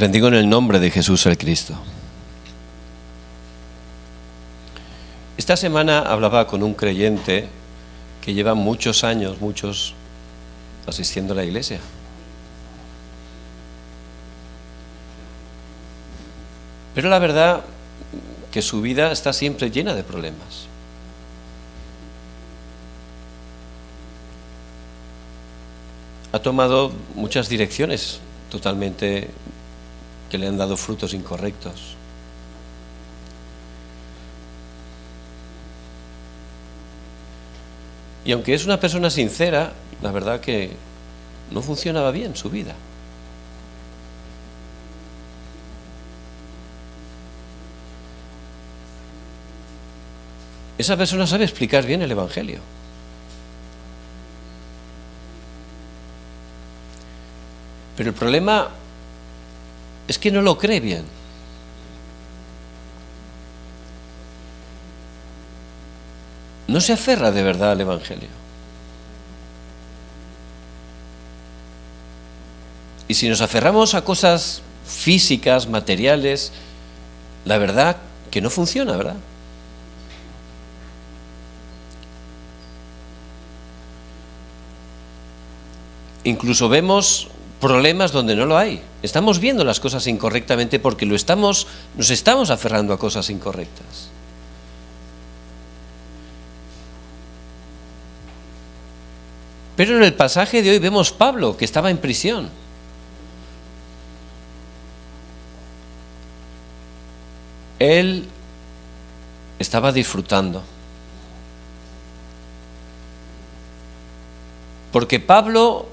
Bendigo en el nombre de Jesús el Cristo. Esta semana hablaba con un creyente que lleva muchos años, asistiendo a la iglesia. Pero la verdad que su vida está siempre llena de problemas. Ha tomado muchas direcciones totalmente que le han dado frutos incorrectos. Y aunque es una persona sincera, la verdad que no funcionaba bien su vida. Esa persona sabe explicar bien el Evangelio. Pero el problema es que no lo cree bien. No se aferra de verdad al Evangelio. Y si nos aferramos a cosas físicas, materiales, la verdad que no funciona, ¿verdad? Incluso vemos problemas donde no lo hay. Estamos viendo las cosas incorrectamente porque nos estamos aferrando a cosas incorrectas. Pero en el pasaje de hoy vemos Pablo, que estaba en prisión. Él estaba disfrutando. Porque Pablo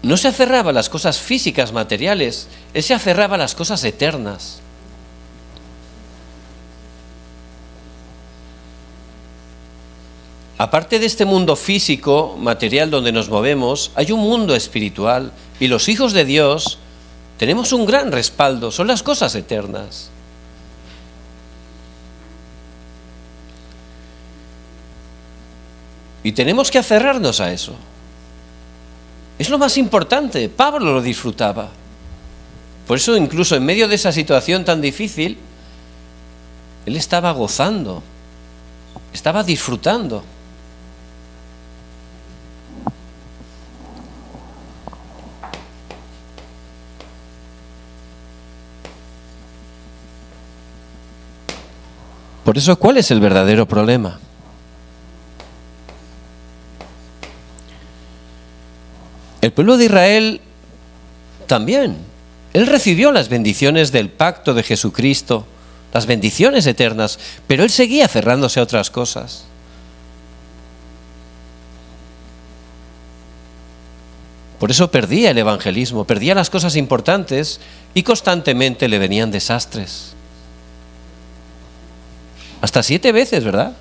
no se aferraba a las cosas físicas, materiales, él se aferraba a las cosas eternas. Aparte de este mundo físico, material donde nos movemos, hay un mundo espiritual y los hijos de Dios tenemos un gran respaldo, son las cosas eternas. Y tenemos que aferrarnos a eso. Es lo más importante. Pablo lo disfrutaba. Por eso, incluso en medio de esa situación tan difícil, él estaba gozando, estaba disfrutando. Por eso, ¿cuál es el verdadero problema? El pueblo de Israel también, él recibió las bendiciones del pacto de Jesucristo, las bendiciones eternas, pero él seguía aferrándose a otras cosas. Por eso perdía el evangelismo, perdía las cosas importantes y constantemente le venían desastres. Hasta 7 veces, ¿verdad?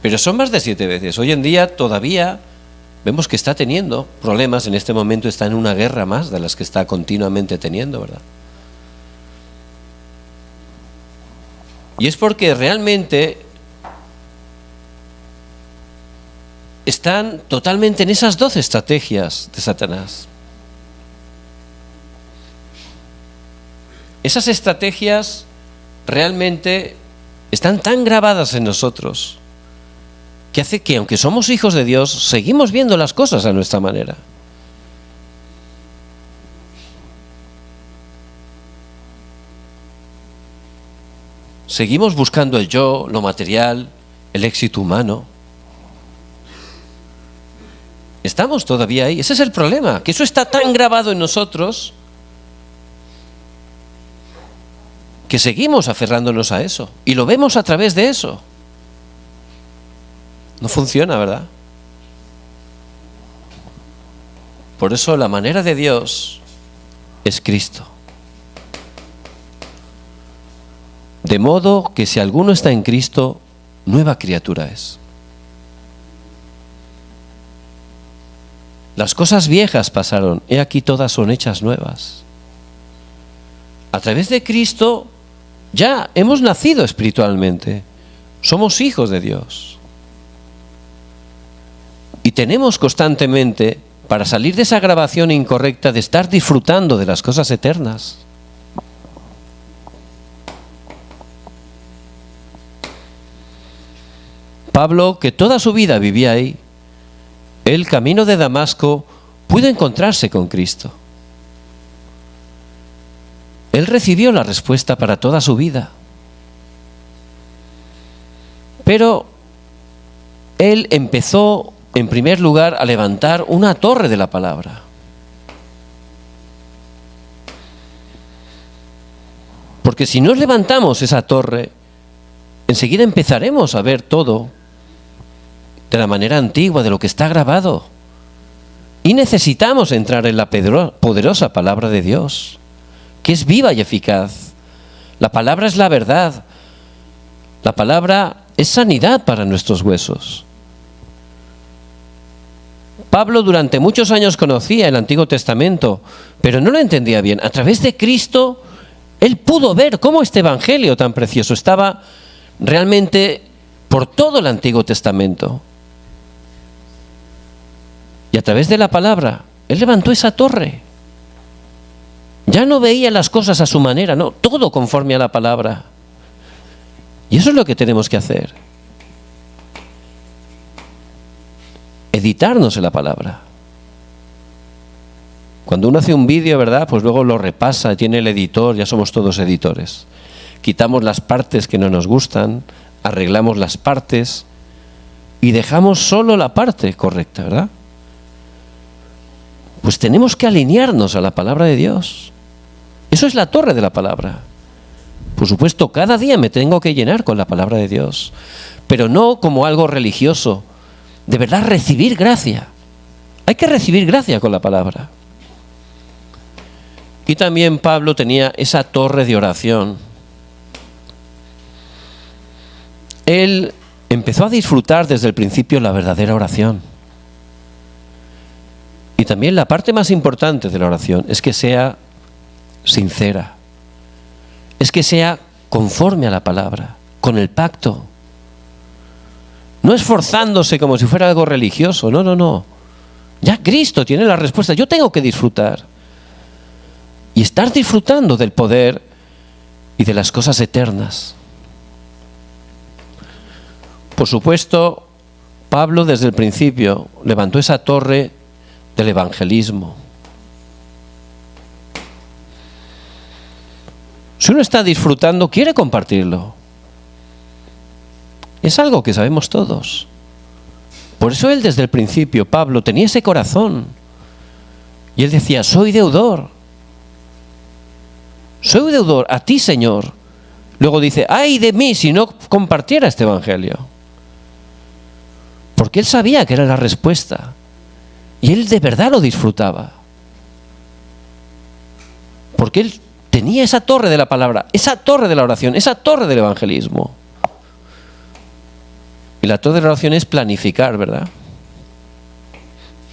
Pero son más de 7 veces. Hoy en día todavía vemos que está teniendo problemas, en este momento está en una guerra más de las que está continuamente teniendo, ¿verdad? Y es porque realmente están totalmente en esas 12 estrategias de Satanás. Esas estrategias realmente están tan grabadas en nosotros que hace que, aunque somos hijos de Dios, seguimos viendo las cosas a nuestra manera. Seguimos buscando el yo, lo material, el éxito humano. Estamos todavía ahí. Ese es el problema, que eso está tan grabado en nosotros que seguimos aferrándonos a eso y lo vemos a través de eso. No funciona, ¿verdad? Por eso la manera de Dios es Cristo. De modo que si alguno está en Cristo, nueva criatura es. Las cosas viejas pasaron, he aquí todas son hechas nuevas. A través de Cristo ya hemos nacido espiritualmente. Somos hijos de Dios. Y tenemos constantemente para salir de esa grabación incorrecta de estar disfrutando de las cosas eternas. Pablo, que toda su vida vivía ahí, el camino de Damasco, pudo encontrarse con Cristo. Él recibió la respuesta para toda su vida. Pero él empezó, en primer lugar, a levantar una torre de la palabra. Porque si no levantamos esa torre, enseguida empezaremos a ver todo de la manera antigua, de lo que está grabado. Y necesitamos entrar en la poderosa palabra de Dios, que es viva y eficaz. La palabra es la verdad. La palabra es sanidad para nuestros huesos. Pablo durante muchos años conocía el Antiguo Testamento, pero no lo entendía bien. A través de Cristo, él pudo ver cómo este Evangelio tan precioso estaba realmente por todo el Antiguo Testamento. Y a través de la palabra, él levantó esa torre. Ya no veía las cosas a su manera, no, todo conforme a la palabra. Y eso es lo que tenemos que hacer. Editarnos en la palabra. Cuando uno hace un vídeo, ¿verdad? Pues luego lo repasa, tiene el editor, ya somos todos editores. Quitamos las partes que no nos gustan, arreglamos las partes y dejamos solo la parte correcta, ¿verdad? Pues tenemos que alinearnos a la palabra de Dios. Eso es la torre de la palabra. Por supuesto, cada día me tengo que llenar con la palabra de Dios, pero no como algo religioso. De verdad, recibir gracia. Hay que recibir gracia con la palabra. Y también Pablo tenía esa torre de oración. Él empezó a disfrutar desde el principio la verdadera oración. Y también la parte más importante de la oración es que sea sincera. Es que sea conforme a la palabra, con el pacto. No esforzándose como si fuera algo religioso, no. Ya Cristo tiene la respuesta, yo tengo que disfrutar. Y estar disfrutando del poder y de las cosas eternas. Por supuesto, Pablo desde el principio levantó esa torre del evangelismo. Si uno está disfrutando, quiere compartirlo. Es algo que sabemos todos. Por eso él desde el principio, Pablo, tenía ese corazón. Y él decía, soy deudor. Soy deudor a ti, Señor. Luego dice, ay de mí si no compartiera este evangelio. Porque él sabía que era la respuesta. Y él de verdad lo disfrutaba. Porque él tenía esa torre de la palabra, esa torre de la oración, esa torre del evangelismo. Y la torre de la oración es planificar, ¿verdad?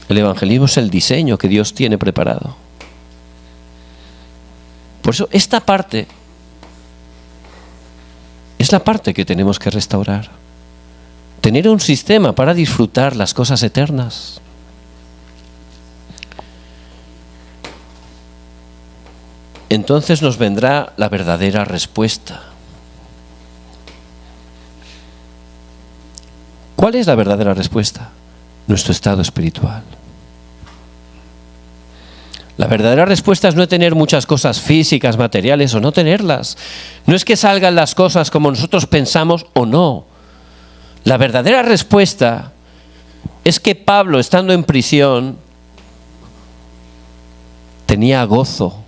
El evangelismo es el diseño que Dios tiene preparado. Por eso esta parte es la parte que tenemos que restaurar. Tener un sistema para disfrutar las cosas eternas. Entonces nos vendrá la verdadera respuesta. ¿Cuál es la verdadera respuesta? Nuestro estado espiritual. La verdadera respuesta es no tener muchas cosas físicas, materiales o no tenerlas. No es que salgan las cosas como nosotros pensamos o no. La verdadera respuesta es que Pablo, estando en prisión, tenía gozo.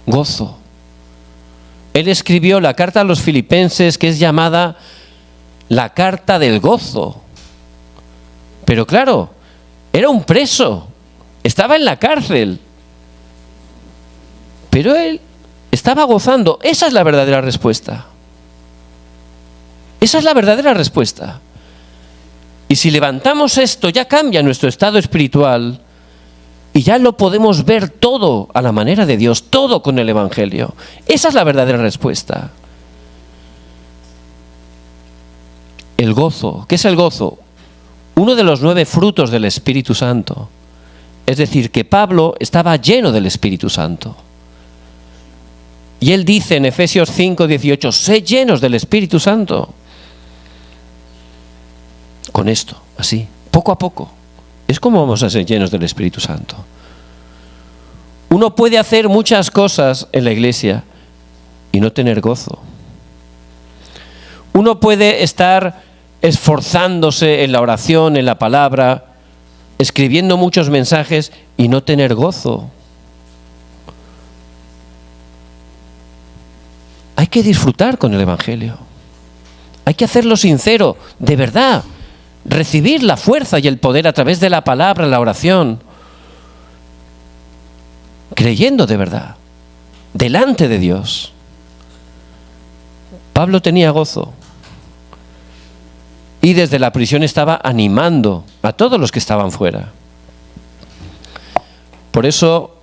Gozo. Él escribió la carta a los filipenses, que es llamada la carta del gozo. Pero claro, era un preso, estaba en la cárcel, pero él estaba gozando. Esa es la verdadera respuesta. Esa es la verdadera respuesta. Y si levantamos esto, ya cambia nuestro estado espiritual. Y ya lo podemos ver todo a la manera de Dios, todo con el Evangelio. Esa es la verdadera respuesta. El gozo. ¿Qué es el gozo? Uno de los 9 frutos del Espíritu Santo. Es decir, que Pablo estaba lleno del Espíritu Santo. Y él dice en Efesios 5:18, sé llenos del Espíritu Santo. Con esto, así, poco a poco. Es como vamos a ser llenos del Espíritu Santo. Uno puede hacer muchas cosas en la iglesia y no tener gozo. Uno puede estar esforzándose en la oración, en la palabra, escribiendo muchos mensajes y no tener gozo. Hay que disfrutar con el Evangelio. Hay que hacerlo sincero, de verdad. Recibir la fuerza y el poder a través de la palabra, la oración. Creyendo de verdad, delante de Dios. Pablo tenía gozo. Y desde la prisión estaba animando a todos los que estaban fuera. Por eso,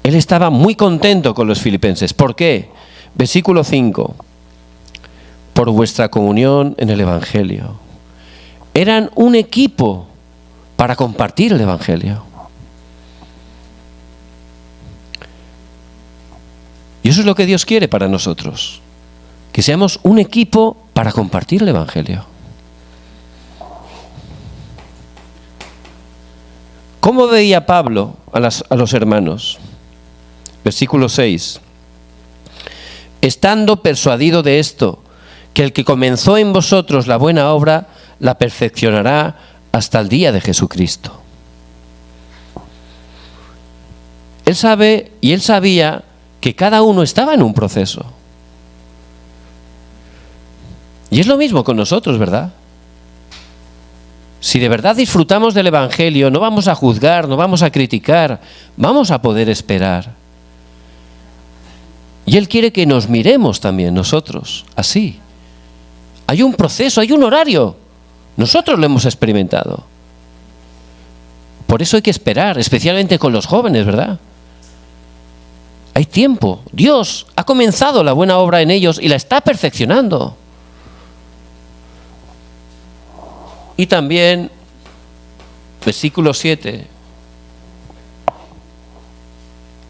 él estaba muy contento con los filipenses. ¿Por qué? Versículo 5. Por vuestra comunión en el Evangelio. Eran un equipo para compartir el Evangelio. Y eso es lo que Dios quiere para nosotros. Que seamos un equipo para compartir el Evangelio. ¿Cómo veía Pablo a los hermanos? Versículo 6. Estando persuadido de esto, que el que comenzó en vosotros la buena obra, la perfeccionará hasta el día de Jesucristo. Él sabe y él sabía que cada uno estaba en un proceso. Y es lo mismo con nosotros, ¿verdad? Si de verdad disfrutamos del Evangelio, no vamos a juzgar, no vamos a criticar, vamos a poder esperar. Y Él quiere que nos miremos también nosotros, así. Hay un proceso, hay un horario. Nosotros lo hemos experimentado. Por eso hay que esperar, especialmente con los jóvenes, ¿verdad? Hay tiempo. Dios ha comenzado la buena obra en ellos y la está perfeccionando. Y también, versículo 7,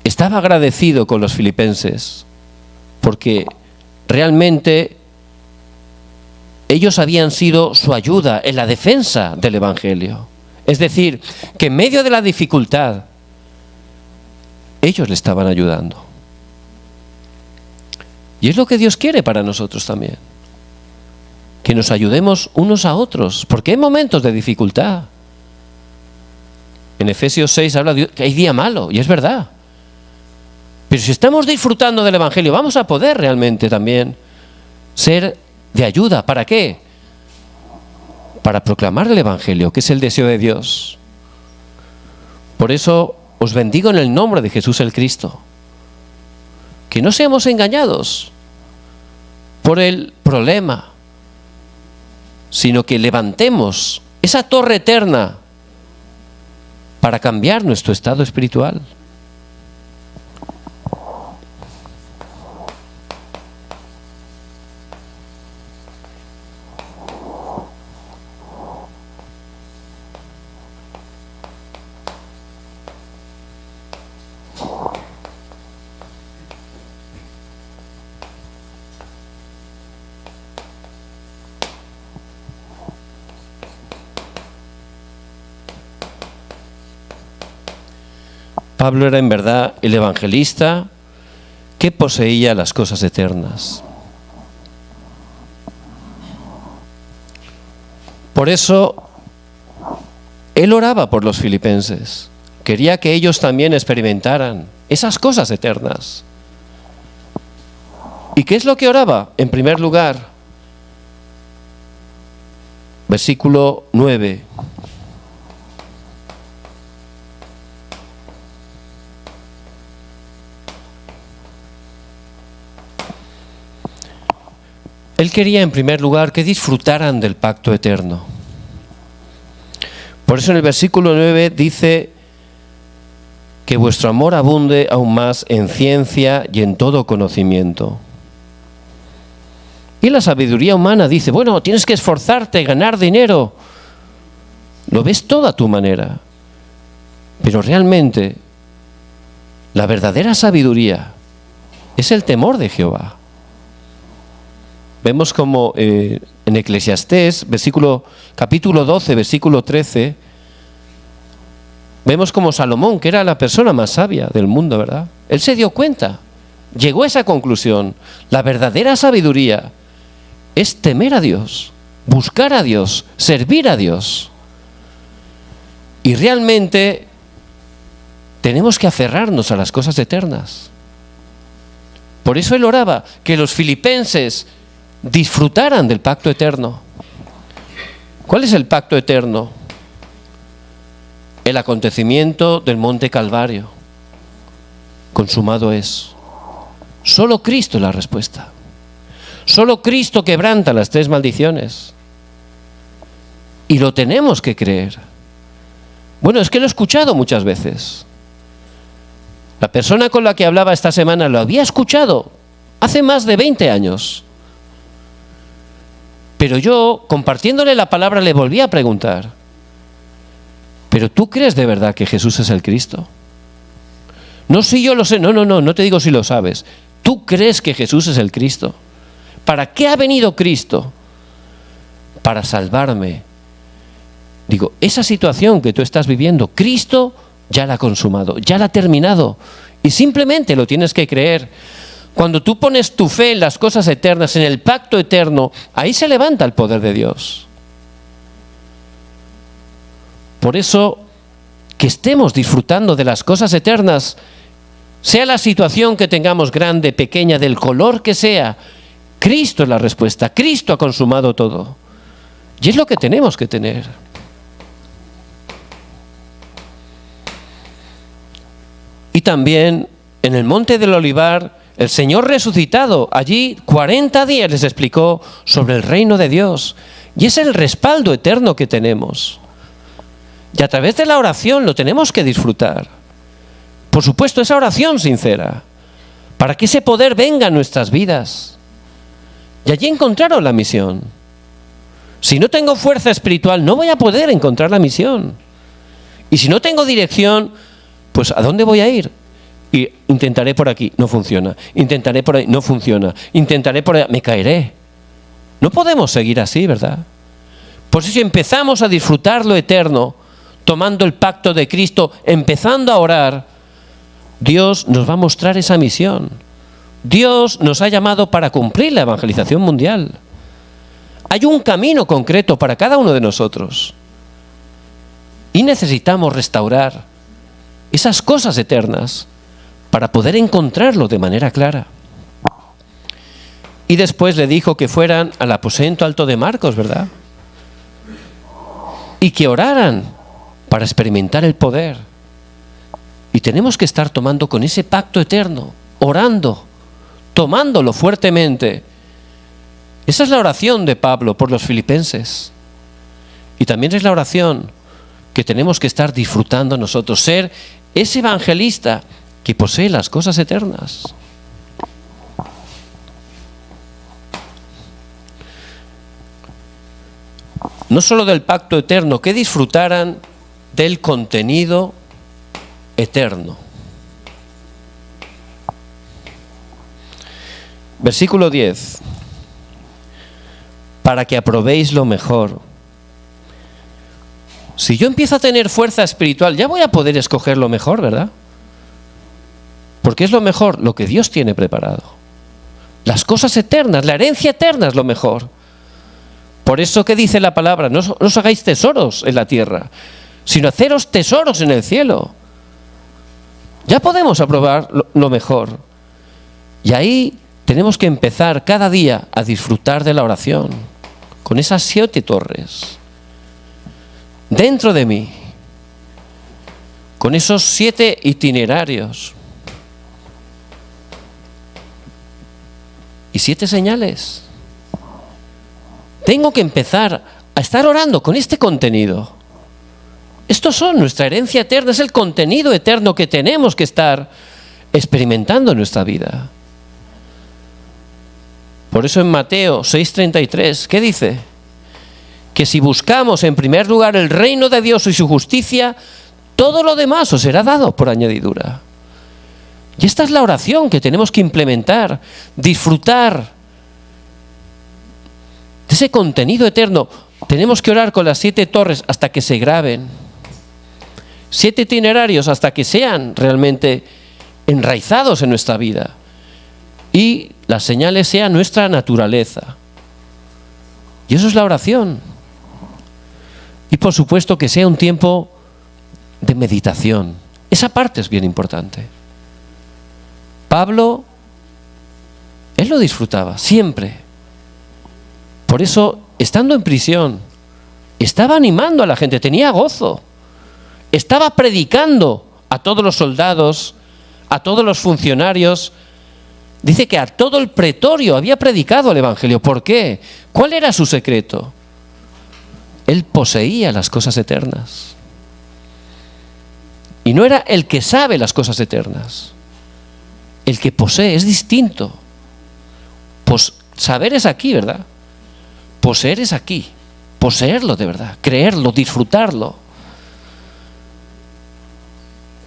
estaba agradecido con los filipenses porque realmente ellos habían sido su ayuda en la defensa del Evangelio. Es decir, que en medio de la dificultad, ellos le estaban ayudando. Y es lo que Dios quiere para nosotros también. Que nos ayudemos unos a otros, porque hay momentos de dificultad. En Efesios 6 habla de que hay día malo, y es verdad. Pero si estamos disfrutando del Evangelio, vamos a poder realmente también ser de ayuda. ¿Para qué? Para proclamar el Evangelio, que es el deseo de Dios. Por eso os bendigo en el nombre de Jesús el Cristo. Que no seamos engañados por el problema, sino que levantemos esa torre eterna para cambiar nuestro estado espiritual. Pablo era en verdad el evangelista que poseía las cosas eternas. Por eso, él oraba por los filipenses. Quería que ellos también experimentaran esas cosas eternas. ¿Y qué es lo que oraba? En primer lugar, versículo 9. Él quería en primer lugar que disfrutaran del pacto eterno. Por eso en el versículo 9 dice que vuestro amor abunde aún más en ciencia y en todo conocimiento. Y la sabiduría humana dice, bueno, tienes que esforzarte, ganar dinero. Lo ves todo a tu manera. Pero realmente, la verdadera sabiduría es el temor de Jehová. Vemos como en Eclesiastés, capítulo 12, versículo 13, vemos como Salomón, que era la persona más sabia del mundo, ¿verdad? Él se dio cuenta, llegó a esa conclusión. La verdadera sabiduría es temer a Dios, buscar a Dios, servir a Dios. Y realmente tenemos que aferrarnos a las cosas eternas. Por eso él oraba que los filipenses disfrutaran del pacto eterno. ¿Cuál es el pacto eterno? El acontecimiento del monte Calvario. Consumado es. Solo Cristo es la respuesta. Solo Cristo quebranta las 3 maldiciones. Y lo tenemos que creer. Bueno, es que lo he escuchado muchas veces. La persona con la que hablaba esta semana lo había escuchado hace más de 20 años. Pero yo, compartiéndole la palabra, le volví a preguntar: ¿pero tú crees de verdad que Jesús es el Cristo? No, si yo lo sé. No te digo si lo sabes. ¿Tú crees que Jesús es el Cristo? ¿Para qué ha venido Cristo? Para salvarme. Digo, esa situación que tú estás viviendo, Cristo ya la ha consumado, ya la ha terminado. Y simplemente lo tienes que creer. Cuando tú pones tu fe en las cosas eternas, en el pacto eterno, ahí se levanta el poder de Dios. Por eso, que estemos disfrutando de las cosas eternas, sea la situación que tengamos, grande, pequeña, del color que sea, Cristo es la respuesta. Cristo ha consumado todo. Y es lo que tenemos que tener. Y también en el monte del Olivar, el Señor resucitado, allí 40 días les explicó sobre el reino de Dios. Y es el respaldo eterno que tenemos. Y a través de la oración lo tenemos que disfrutar. Por supuesto, esa oración sincera, para que ese poder venga a nuestras vidas. Y allí encontraron la misión. Si no tengo fuerza espiritual, no voy a poder encontrar la misión. Y si no tengo dirección, pues ¿a dónde voy a ir? Y intentaré por aquí, no funciona. Intentaré por ahí, no funciona. Intentaré por allá, me caeré. No podemos seguir así, ¿verdad? Por eso, si empezamos a disfrutar lo eterno, tomando el pacto de Cristo, empezando a orar, Dios nos va a mostrar esa misión. Dios nos ha llamado para cumplir la evangelización mundial. Hay un camino concreto para cada uno de nosotros. Y necesitamos restaurar esas cosas eternas para poder encontrarlo de manera clara. Y después le dijo que fueran al aposento alto de Marcos, ¿verdad? Y que oraran para experimentar el poder. Y tenemos que estar tomando con ese pacto eterno, orando, tomándolo fuertemente. Esa es la oración de Pablo por los filipenses. Y también es la oración que tenemos que estar disfrutando nosotros, ser ese evangelista que posee las cosas eternas. No solo del pacto eterno, que disfrutaran del contenido eterno. Versículo 10. Para que aprobéis lo mejor. Si yo empiezo a tener fuerza espiritual, ya voy a poder escoger lo mejor, ¿verdad? Porque es lo mejor, lo que Dios tiene preparado. Las cosas eternas, la herencia eterna es lo mejor. Por eso que dice la palabra, no os hagáis tesoros en la tierra, sino haceros tesoros en el cielo. Ya podemos aprobar lo mejor. Y ahí tenemos que empezar cada día a disfrutar de la oración, con esas 7 torres. Dentro de mí, con esos 7 itinerarios. Y 7 señales. Tengo que empezar a estar orando con este contenido. Estos son nuestra herencia eterna, es el contenido eterno que tenemos que estar experimentando en nuestra vida. Por eso en Mateo 6:33, ¿qué dice? Que si buscamos en primer lugar el reino de Dios y su justicia, todo lo demás os será dado por añadidura. Y esta es la oración que tenemos que implementar, disfrutar de ese contenido eterno. Tenemos que orar con las 7 torres hasta que se graben. 7 itinerarios hasta que sean realmente enraizados en nuestra vida. Y las señales sean nuestra naturaleza. Y eso es la oración. Y por supuesto que sea un tiempo de meditación. Esa parte es bien importante. Pablo, él lo disfrutaba siempre. Por eso, estando en prisión, estaba animando a la gente, tenía gozo. Estaba predicando a todos los soldados, a todos los funcionarios. Dice que a todo el pretorio había predicado el Evangelio. ¿Por qué? ¿Cuál era su secreto? Él poseía las cosas eternas. Y no era el que sabe las cosas eternas. El que posee es distinto. Saber es aquí, ¿verdad? Poseer es aquí. Poseerlo de verdad, creerlo, disfrutarlo.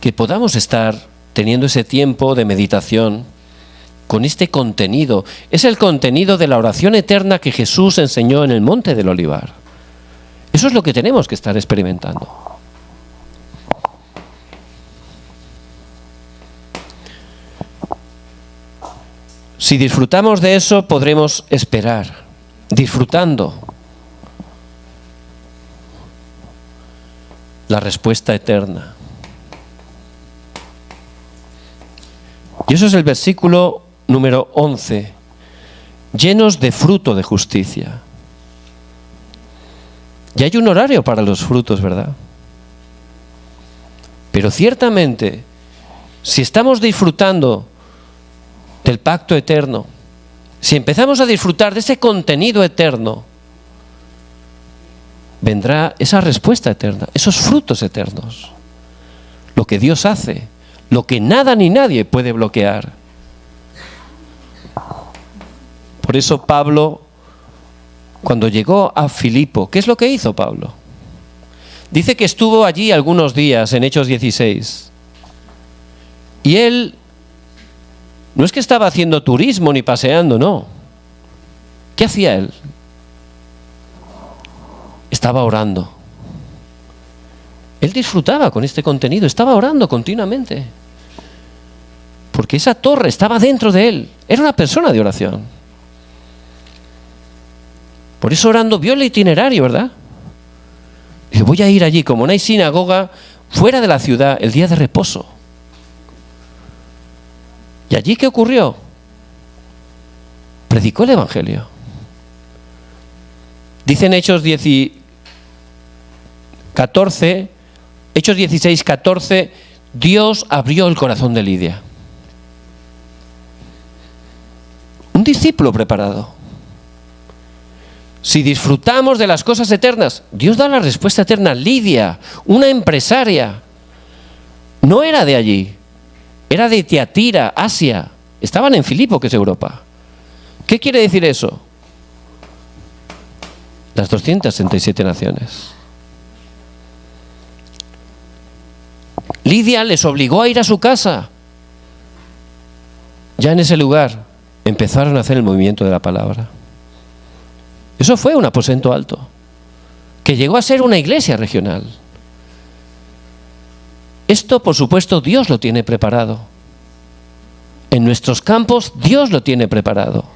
Que podamos estar teniendo ese tiempo de meditación con este contenido. Es el contenido de la oración eterna que Jesús enseñó en el Monte del Olivar. Eso es lo que tenemos que estar experimentando. Si disfrutamos de eso, podremos esperar, disfrutando la respuesta eterna. Y eso es el versículo número 11. Llenos de fruto de justicia. Y hay un horario para los frutos, ¿verdad? Pero ciertamente, si estamos disfrutando del pacto eterno, si empezamos a disfrutar de ese contenido eterno, vendrá esa respuesta eterna, esos frutos eternos. Lo que Dios hace, lo que nada ni nadie puede bloquear. Por eso Pablo, cuando llegó a Filipo, ¿qué es lo que hizo Pablo? Dice que estuvo allí algunos días en Hechos 16. Y él no es que estaba haciendo turismo ni paseando, no. ¿Qué hacía él? Estaba orando. Él disfrutaba con este contenido, estaba orando continuamente. Porque esa torre estaba dentro de él. Era una persona de oración. Por eso orando vio el itinerario, ¿verdad? Dice, voy a ir allí, como no hay sinagoga, fuera de la ciudad, el día de reposo. ¿Y allí qué ocurrió? Predicó el Evangelio. Dice en Hechos 16, 14, Dios abrió el corazón de Lidia. Un discípulo preparado. Si disfrutamos de las cosas eternas, Dios da la respuesta eterna. Lidia, una empresaria, no era de allí, era de Tiatira, Asia. Estaban en Filipo, que es Europa. ¿Qué quiere decir eso? Las 267 naciones. Lidia les obligó a ir a su casa. Ya en ese lugar empezaron a hacer el movimiento de la palabra. Eso fue un aposento alto, que llegó a ser una iglesia regional. Esto, por supuesto, Dios lo tiene preparado. En nuestros campos, Dios lo tiene preparado.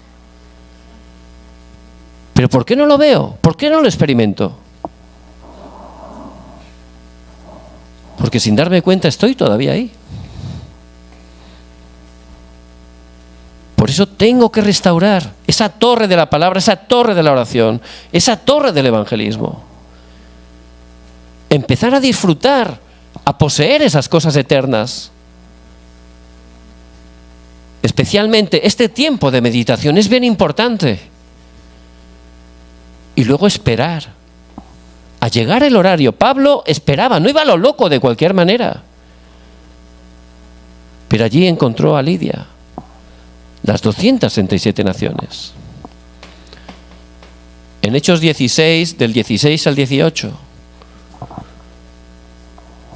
¿Pero por qué no lo veo? ¿Por qué no lo experimento? Porque sin darme cuenta estoy todavía ahí. Por eso tengo que restaurar esa torre de la palabra, esa torre de la oración, esa torre del evangelismo. Empezar a disfrutar, a poseer esas cosas eternas. Especialmente este tiempo de meditación es bien importante. Y luego esperar. A llegar el horario. Pablo esperaba, no iba a lo loco de cualquier manera. Pero allí encontró a Lidia. Las 267 naciones. En Hechos 16, del 16 al 18.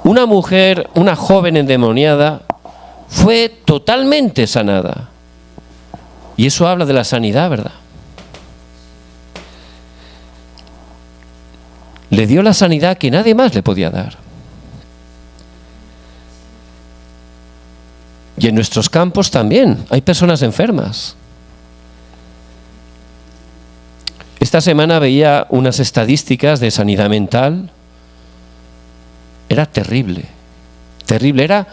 Una mujer, una joven endemoniada, fue totalmente sanada. Y eso habla de la sanidad, ¿verdad? Le dio la sanidad que nadie más le podía dar. Y en nuestros campos también hay personas enfermas. Esta semana veía unas estadísticas de sanidad mental. Era terrible, terrible. Era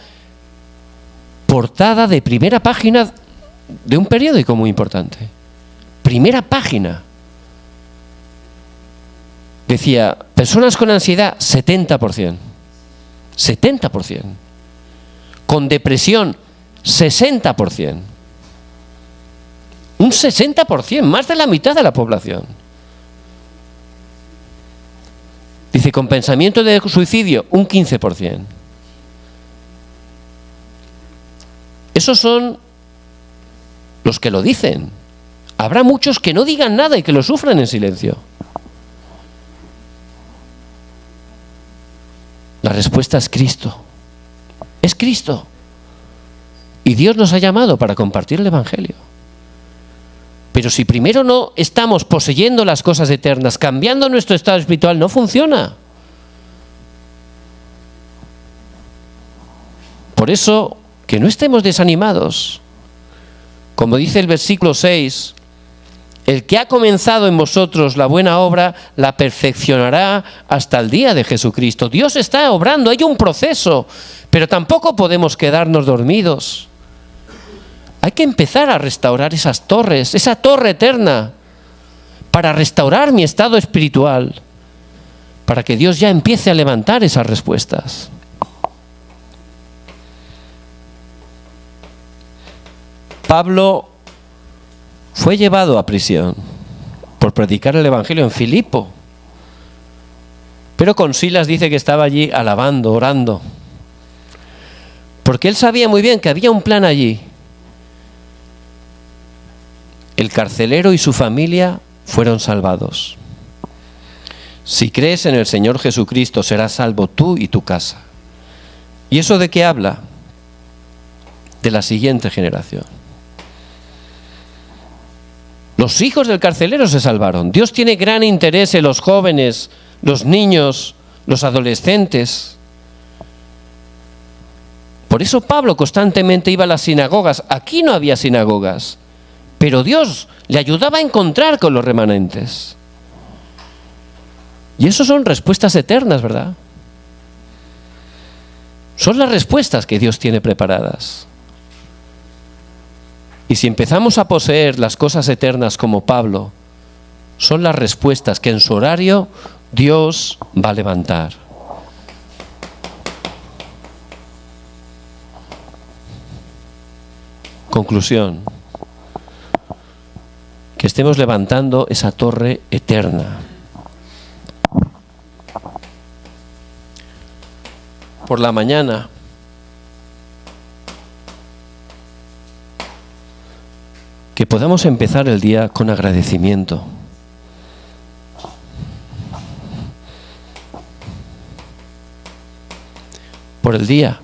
portada de primera página de un periódico muy importante. Primera página. Decía, personas con ansiedad, 70%. 70%. Con depresión, 60%. Un 60%, más de la mitad de la población. Dice, con pensamiento de suicidio, un 15%. Esos son los que lo dicen. Habrá muchos que no digan nada y que lo sufran en silencio. La respuesta es Cristo. Es Cristo. Y Dios nos ha llamado para compartir el Evangelio. Pero si primero no estamos poseyendo las cosas eternas, cambiando nuestro estado espiritual, no funciona. Por eso, que no estemos desanimados. Como dice el versículo 6, el que ha comenzado en vosotros la buena obra, la perfeccionará hasta el día de Jesucristo. Dios está obrando, hay un proceso, pero tampoco podemos quedarnos dormidos. Hay que empezar a restaurar esas torres, esa torre eterna, para restaurar mi estado espiritual, para que Dios ya empiece a levantar esas respuestas. Pablo fue llevado a prisión por predicar el Evangelio en Filipo, pero con Silas dice que estaba allí alabando, orando, porque él sabía muy bien que había un plan allí. El carcelero y su familia fueron salvados. Si crees en el Señor Jesucristo, serás salvo tú y tu casa. ¿Y eso de qué habla? De la siguiente generación. Los hijos del carcelero se salvaron. Dios tiene gran interés en los jóvenes, los niños, los adolescentes. Por eso Pablo constantemente iba a las sinagogas. Aquí no había sinagogas, pero Dios le ayudaba a encontrar con los remanentes. Y eso son respuestas eternas, ¿verdad? Son las respuestas que Dios tiene preparadas. Y si empezamos a poseer las cosas eternas como Pablo, son las respuestas que en su horario Dios va a levantar. Conclusión. Que estemos levantando esa torre eterna. Por la mañana, que podamos empezar el día con agradecimiento. Por el día,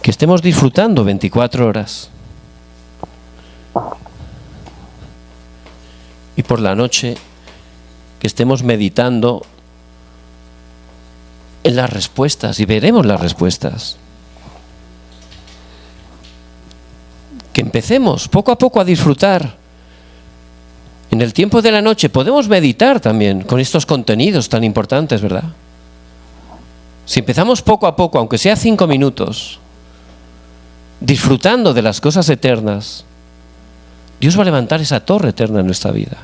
que estemos disfrutando 24 horas. Y por la noche, que estemos meditando en las respuestas y veremos las respuestas. Que empecemos poco a poco a disfrutar. En el tiempo de la noche podemos meditar también con estos contenidos tan importantes, ¿verdad? Si empezamos poco a poco, aunque sea 5 minutos, disfrutando de las cosas eternas, Dios va a levantar esa torre eterna en nuestra vida.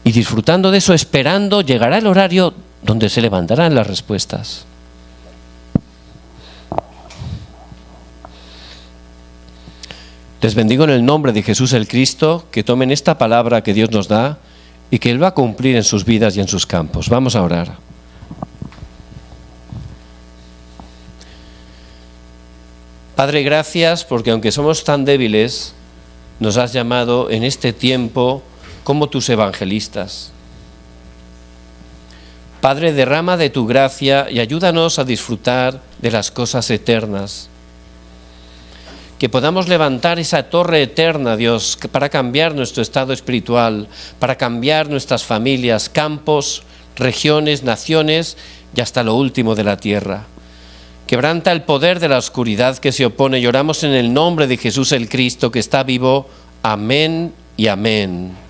Y disfrutando de eso, esperando, llegará el horario donde se levantarán las respuestas. Les bendigo en el nombre de Jesús el Cristo, que tomen esta palabra que Dios nos da y que Él va a cumplir en sus vidas y en sus campos. Vamos a orar. Padre, gracias porque aunque somos tan débiles, nos has llamado en este tiempo como tus evangelistas. Padre, derrama de tu gracia y ayúdanos a disfrutar de las cosas eternas. Que podamos levantar esa torre eterna, Dios, para cambiar nuestro estado espiritual, para cambiar nuestras familias, campos, regiones, naciones y hasta lo último de la tierra. Quebranta el poder de la oscuridad que se opone y oramos en el nombre de Jesús el Cristo, que está vivo. Amén y amén.